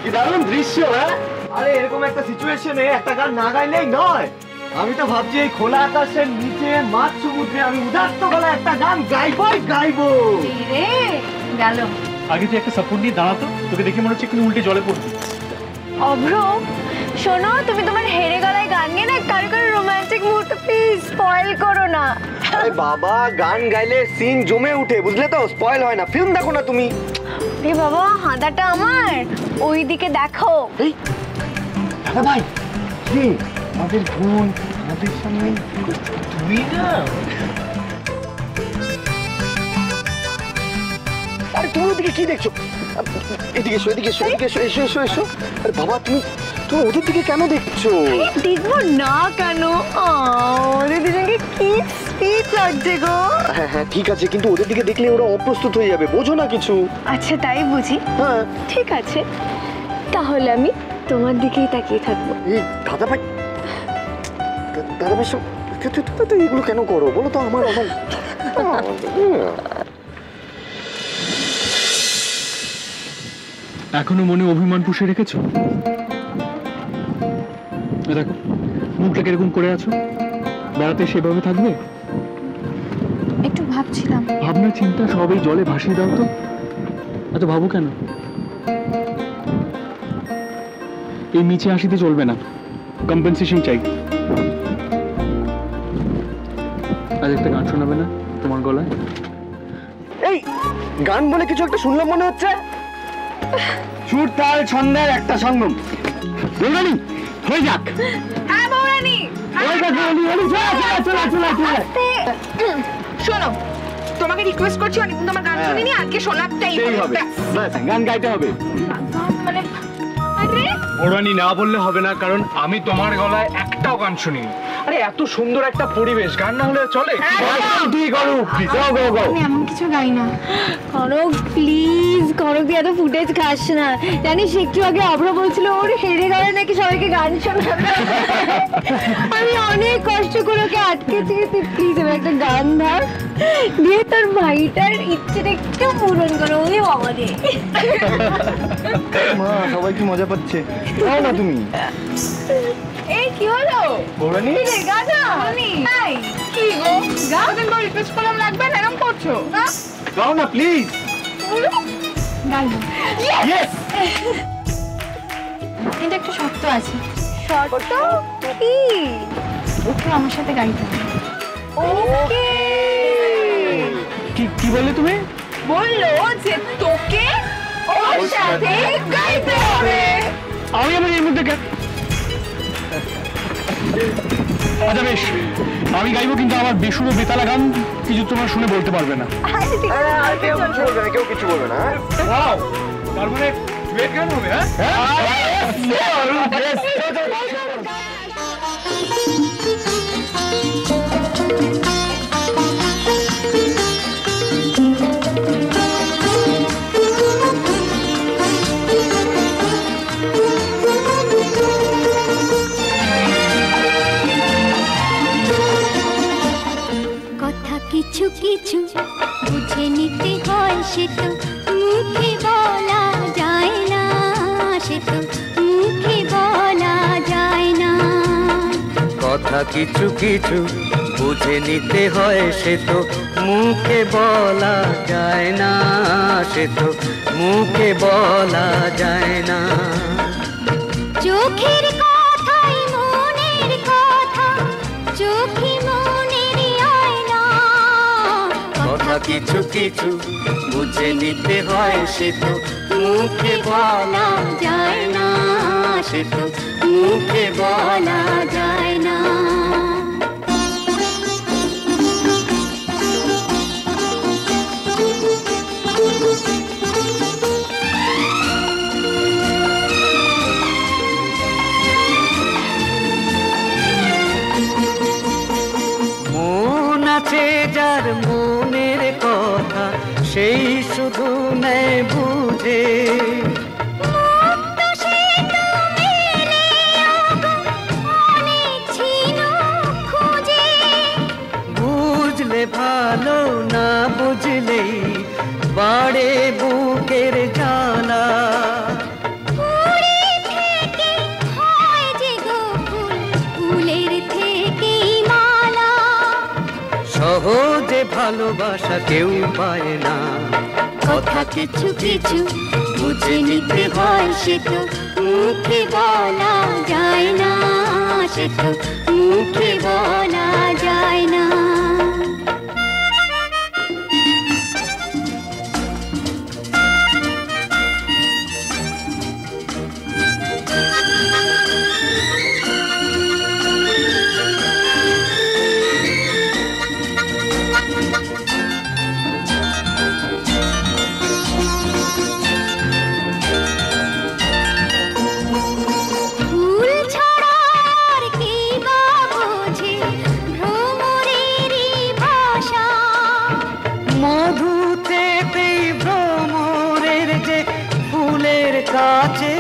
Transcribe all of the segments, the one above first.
কি দারুণ দৃশ্য। হ্যাঁ, আরে এরকম একটা সিচুয়েশনে একটা গান না গাইলেই নয়। আমি তো ভাবছি এই খোলা আকাশের নিচে মাছ সমুদ্রে আমি উদাত্ত গলায় একটা গান গাইবো। রে গেল। আগে তুই একটা সাপোর্ট নিয়ে দাঁড়াতো, তোকে দেখে মনে হচ্ছে একটু উল্টে জলে পড়বি। অভ্র শোনো, তুমি তোমার হেরে গলায় গান গিয়ে না কারো রোমান্টিক মুহূর্ত প্লিজ স্পয়েল করো না। আরে বাবা, গান গাইলে সিন জমে উঠে, বুঝলে তো, স্পয়েল হয় না। ফিল্ম দেখো না তুমি। রে বাবা, হাঁদাটা আমার ওইদিকে দেখো। এই দাদা ভাই, কি আমাদের বোন আমাদের সামনে তুই না। আরে তুমি ওদিকে কি দেখছো? এদিকে এসো, এদিকে এসো, এদিকে এসো, এসো এসো এসো। আরে বাবা, তুমি ওদের দিকে কেন দেখছো? দেখবো না কেন? ওদের দুজনকে কি স্পিড লাগছে গো। হ্যাঁ হ্যাঁ ঠিক আছে, কিন্তু ওদের দিকে দেখলে ওরা অপ্রস্তুত হয়ে যাবে, বোঝো না কিছু। আচ্ছা তাই বুঝি। হ্যাঁ ঠিক আছে, তাহলে আমি তোমার দিকেই তাকিয়ে থাকবো। এই দাদা ভাই, দাদা ভাই সব এগুলো কেন করো বলো তো? আমার এখনো মনে অভিমান পুষে রেখেছো? দেখো মুখটা কিরকম করে আছো। বেড়াতে সেভাবে থাকবে? একটু ভাবছিলাম। ভাবনা চিন্তা সবই জলে ভাসিয়ে দাও তো। এত ভাবো কেন? এই নিচে আসিতে চলবে না, কম্পেনসেশন চাই। আজ একটা গান শোনাবে না তোমার গলায়? এই গান বলে কিছু একটা শুনলাম মনে হচ্ছে। সুর তাল ছন্দের একটা সঙ্গম। বলরানি হয়ে যাক। হ্যাঁ বৌরানী, শোনো তোমাকে রিকোয়েস্ট করছি, অনেকদিন তোমার গান শুনিনি, আজকে শোনাতেই হবে। গান গাইতে হবে। মানে আরে ওরানি না বললে হবে না, কারণ আমি তোমার গলায় একটাও গান শুনিনি। আরে এত সুন্দর একটা পরিবেশ, গান না হলে চলে? আমি এমন কিছু গাই না। করক প্লিজ, করক তুই এত ফুটেজ খাস না। জানিস একটু আগে অভ্র বলছিল ওর হেরে গেলে নাকি সবাইকে গান শোনাবে। আমি অনেক কষ্ট করে ওকে আটকেছি। তুই প্লিজ এবার একটা গান ধর, দিয়ে তোর ভাইটার ইচ্ছেটা একটু পূরণ করো। ওই বাবা রে, মা সবাই কি মজা পাচ্ছে না তুমি? এই কি হলো? বৌরানি রে গানা এই কি গো, গাও দিন বল রিকোয়েস্ট করলাম লাগবে না, এরকম করছো না? গাও না প্লিজ। গাইলো। ইয়েস, এটা একটু শক্ত আছে। শক্ত কি? ওকে আমার সাথে গাইতে হবে। ওকে কি বললে তুমি? বললো যে তোকে ওর সাথে গাইতে হবে। আমি আমার এর মধ্যে আচ্ছা বেশ, আমি গাইবো, কিন্তু আমার বেসুরো বেতালা গান কিছু তোমার শুনে বলতে পারবে না। কেউ কিছু বলবে না, কেউ কিছু বলবে না। তার মানে ডুয়েট গান হবে? কিছু কিছু বুঝে নিতে হয়, সে তো মুখে বলা যায় না, সে তো মুখে বলা যায় না। কথা কিছু কিছু বুঝে নিতে হয়, সে তো মুখে বলা যায় না, সে তো মুখে বলা যায় না। চোখের কথাই মনের কথা, চোখে কথা কিছু কিছু বুঝে নিতে হয়, সে তো মুখে বলা যায় না, সে তো মুখে বলা যায় না। মন আছে যার মনের কথা, সেই শুধু নেয় বুঝে। বুঝলে ভালো, না বুঝলেই বাড়ে বুকের জ্বালা। ভালোবাসা কেউ পায় না। কথা কিছু কিছু বুঝে নিতে হয়, সে তো মুখে বলা যায় না, সে তো মুখে বলা যায় না। কাছে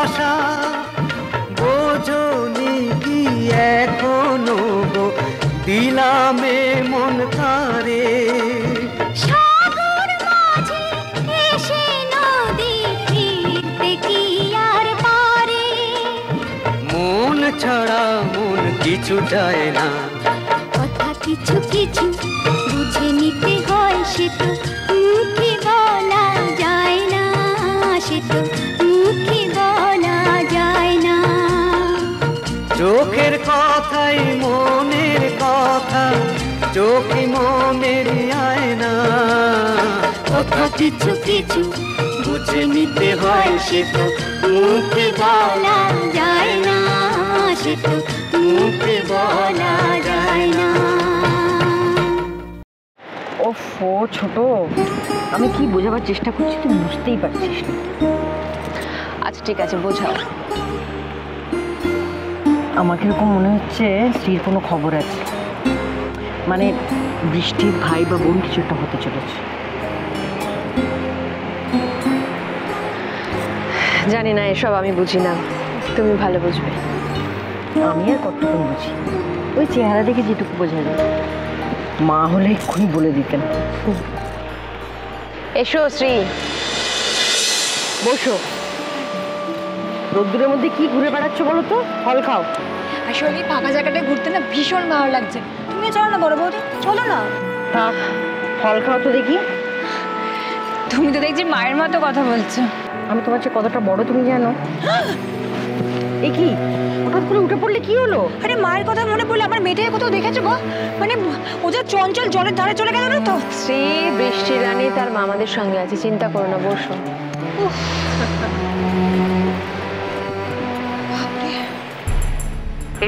আসা বোঝনি কি এখনো গো দিলামে মন তারে। সাগর মাঝে এসে নদী ফিরতে কি আর পারে, মন ছাড়া মন কিছু চায় না। কথা কিছু কিছু বুঝে নিতে হয়, সে তো মুখে বলা যায় না, সে তো মুখে বলা যায় না। চোখের কথাই মনের কথা, চোখে মনের আয়না। কথা কিছু কিছু বুঝে নিতে হয়, সে তো মুখে বলা যায় না, সে তো মুখে বলা যায় না। ওফো ছোট, আমি কি বোঝাবার চেষ্টা করছি তুই বুঝতেই পারছিস না। আচ্ছা ঠিক আছে, বোঝাও। আমার কিরকম মনে হচ্ছে স্ত্রীর কোনো খবর আছে, মানে বৃষ্টির ভাই বা বোন কিছু একটা হতে চলেছে। জানি না, এসব আমি বুঝি না, তুমি ভালো বুঝবে। আমি আর কতটুকু বুঝি, ওই চেহারা দেখে যেটুকু বোঝা যায়। মা হলে এক্ষুনি বলে দিতেন। এসো শ্রী, বসো। রোদ্দুরের মধ্যে কি ঘুরে বেড়াচ্ছ বলো তো? ফল খাও। আসলে ফাঁকা জায়গাটায় ঘুরতে না ভীষণ ভালো লাগছে। তুমি চলো না বড় বৌদি, চলো না। থাক, ফল খাও তো দেখি। তুমি তো দেখছি মায়ের মতো কথা বলছো। আমি তোমার চেয়ে কতটা বড় তুমি জানো? এ কি হঠাৎ করে উঠে পড়লে, কি হলো? আরে মায়ের কথা মনে পড়লে আমার মেয়েটাকে কোথাও দেখেছো গো? মানে ও যা চঞ্চল জলের ধারে চলে গেল না তো। শ্রী বৃষ্টি রানী তার মামাদের সঙ্গে আছে, চিন্তা করো না, বসো।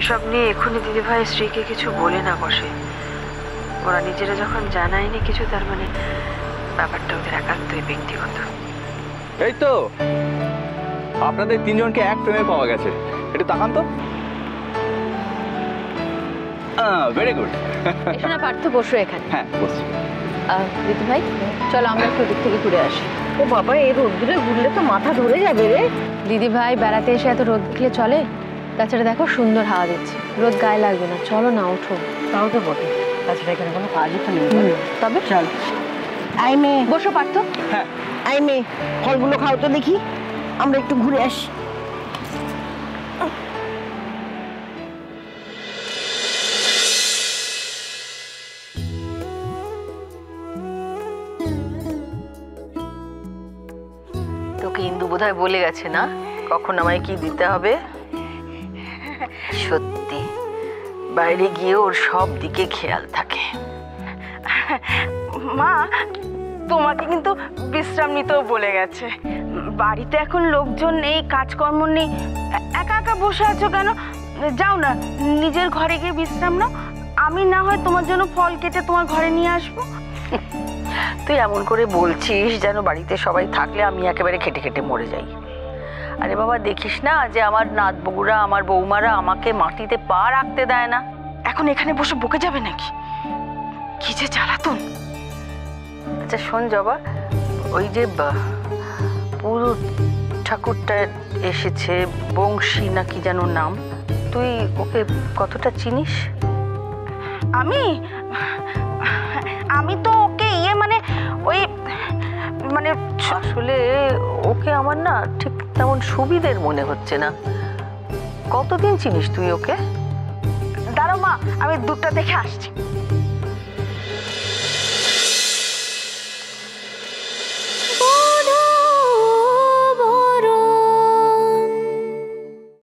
এসব নিয়ে এক্ষুনি দিদিভাই স্ত্রীকে কিছু বলে না বসে। ওরা নিজেরা যখন জানায়নি কিছু, তার মানে ব্যাপারটা ওদের একান্তই ব্যক্তিগত। এই তো আপনাদের তিনজনকে এক ফ্রেমে পাওয়া গেছে, একটু তাকান তো। Very good. এসো না পার্থ, বসো এখানে। হ্যাঁ বসছি। দিদি ভাই চলো আমরা একটু দিক থেকে ঘুরে আসি। ও বাবা, এই রোদ্দুরে ঘুরলে তো মাথা ধরে যাবে রে। দিদি ভাই বেড়াতে এসে এত রোদ দেখলে চলে? তাছাড়া দেখো সুন্দর হাওয়া দিচ্ছে, রোদ গায়ে লাগবে না। চলো না, ওঠো। তাও তো বটে, তাছাড়া এখানে কোনো কাজই তো নেই। তবে চল। আই মেয়ে, বসো পার্থ। হ্যাঁ আই মেয়ে, ফলগুলো খাও তো দেখি, আমরা একটু ঘুরে আসি। তোকে ইন্দু বোধহয় বলে গেছে না কখন আমায় কি দিতে হবে? সত্যি বাইরে গিয়ে ওর সব দিকে খেয়াল থাকে। মা, তোমাকে কিন্তু বিশ্রাম নিতেও বলে গেছে। বাড়িতে এখন লোকজন নেই, কাজকর্ম নেই, একা একা বসে আছো কেন? যাও না, নিজের ঘরে গিয়ে বিশ্রাম নাও। আমি না হয় তোমার জন্য ফল কেটে তোমার ঘরে নিয়ে আসবো। তুই এমন করে বলছিস যেন বাড়িতে সবাই থাকলে আমি একেবারে খেটে খেটে মরে যাই। আরে বাবা, দেখিস না যে আমার নাত বউরা, আমার বৌমারা আমাকে মাটিতে পা রাখতে দেয় না। এখন এখানে বসে বকে যাবে নাকি? কি যে জ্বালাতন। আচ্ছা শোন জবা, ওই যে পুরো ঠাকুরটা এসেছে, বংশী না কি যেন নাম, তুই ওকে কতটা চিনিস? আমি তো ওকে ওই আসলে ওকে আমার না ঠিক তেমন সুবিধের মনে হচ্ছে না। কতদিন চিনিস তুই ওকে? দাঁড়াও মা, আমি দুধটা দেখে আসছি।